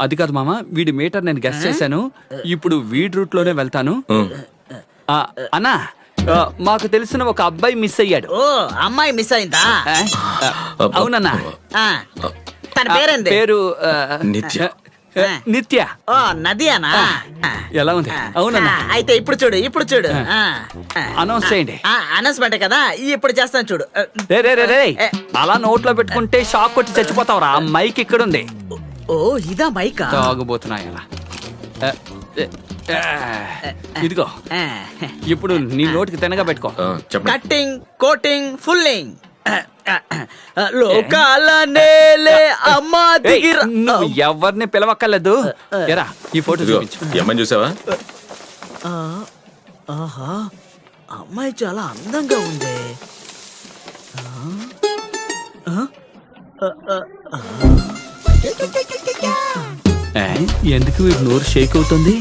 అది కాదు మామ, వీడి మీటర్ నేను గెస్ చేశాను. ఇప్పుడు వీడి రూట్ లోనే వెళ్తాను. అన్నా, మాకు తెలిసిన ఒక అబ్బాయి మిస్ అయ్యాడు. ఓ, అమ్మాయి మిస్ అయిందా? అవునన్నా. తన పేరేంది? పేరు నిత్య. నిత్య. ఓ, నదియానా? ఎలా ఉంది? అవునన్నా. అయితే ఇప్పుడు చూడు. అనౌన్స్ చేయండి. అనౌన్స్మెంట్ కదా, ఇప్పుడు చేస్తాను చూడు. రే అలా నోట్లో పెట్టుకుంటే షాక్ కొట్టి చచ్చిపోతావురా. మైక్ ఇక్కడ ఉంది. ఓ, ఇదా మైకా? తాగుబోతున్నాయి అలా. ఇదిగో, ఇప్పుడు నీ నోటికి తినగా పెట్టుకో. Cutting, coating, filling. లోకాల నేలే అమ్మా దిగిర. నువ్వు ఎవరిని పిలవక్కర్లేదు. ఎరా, ఈ ఫోటో చూపించు. అమ్మాయిని చూసావా? ఆహా, అమ్మాయి చాలా అందంగా ఉంది. ఎందుకు వీడు నోరు షేక్ అవుతుంది?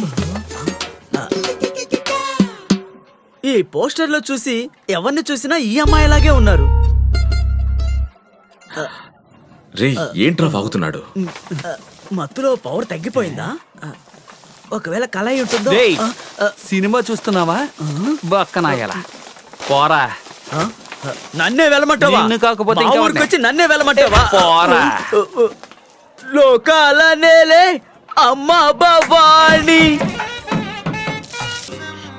ఈ పోస్టర్ లో చూసి ఎవరిని చూసినా ఈ అమ్మాయిలాగే ఉన్నారు. రే, ఏంట్రా వాగుతున్నాడు? మత్తులో పవర్ తగ్గిపోయిందా? ఒకవేళ కళ అయి ఉంటుందో. సినిమా చూస్తున్నావా? బక్కనాయలా పోరా. నన్నే వెళ్ళమంటావా? నిన్ను కాకపోతే మా ఇంకా ఊరికి వచ్చి నన్నే వెళ్ళమంటావా? పోరా. లోకాల నేలే అమ్మా భవాని.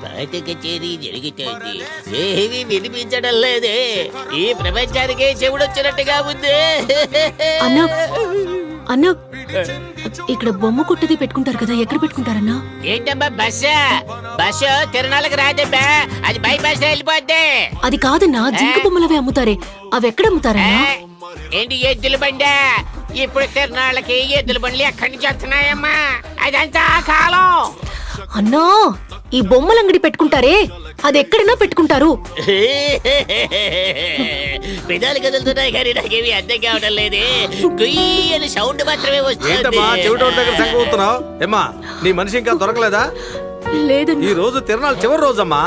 పాట కచేరీ జరుగుతోంది, ఏమీ వినిపించడం లేదే. ఈ ప్రపంచానికే చెవుడొచ్చినట్టుగా ఉంది. అన్నా అన్నా, ఇక్కడ బొమ్మ కొట్టది పెట్టుకుంటారు కదా, ఎక్కడ పెట్టుకుంటారన్నా? ఏంటమ్మా బస్సు తిరణాలకు రాదమ్మా, అది బైపాస్ వెళ్ళిపోద్ది. అది కాదన్నా, జింక బొమ్మలవే అమ్ముతారే, అవి ఎక్కడ అమ్ముతారన్నా? ఏంటి ఎద్దుల బండి? ఇప్పుడు తిరణాలకి ఎద్దుల బండ్లు ఎక్కడి నుంచి వస్తున్నాయమ్మా? అదంతా కాలం. అన్నా, ఈ బొమ్మలంగడి పెట్టుకుంటారే, అది ఎక్కడైనా పెట్టుకుంటారు. పెదాలు కదులుతున్నాయి కానీ నాకేమి అర్థం కావడం లేదే. గుయ్యని సౌండ్ మాత్రమే వస్తుంది. ఏమ్మా, నీ మనిషి ఇంకా దొరకలేదా? లేదండి, ఈ రోజు తిరణాలు చివరి రోజమ్మా.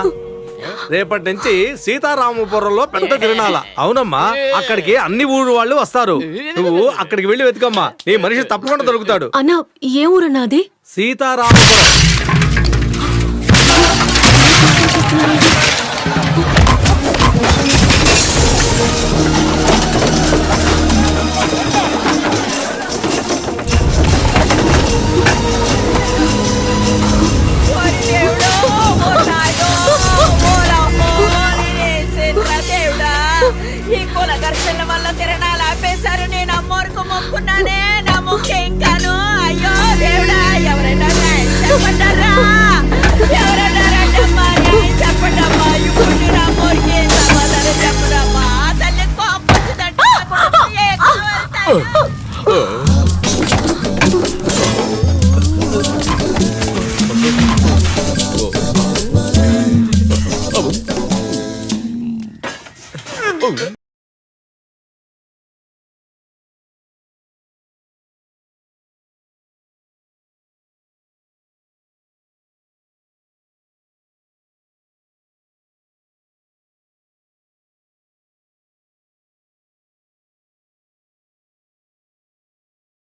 రేపటి నుంచి సీతారామపురంలో పెద్ద తిరణాల. అవునమ్మా, అక్కడికి అన్ని ఊరు వాళ్ళు వస్తారు. నువ్వు అక్కడికి వెళ్ళి వెతుకమ్మా, నీ మనిషి తప్పకుండా దొరుకుతాడు. అన్నా, ఏ ఊరన్నా అది? సీతారామపురం. ఈ కుల ఘర్షణ వల్ల తిరణాలు ఆపేశారు. నేను అమ్మోరుకు మొక్కున్నానే, నా ముఖ్య ఇంకాను. అయ్యో దేవుడా, ఎవరైనా చెప్పంటారా? ఎవరన్నారంటమ్మా? చెప్పండమ్మా. ఇప్పుడు నేను అమ్మోరికి సమాధానం చెప్పడమ్మా. తల్లి కోపొచ్చిందంటే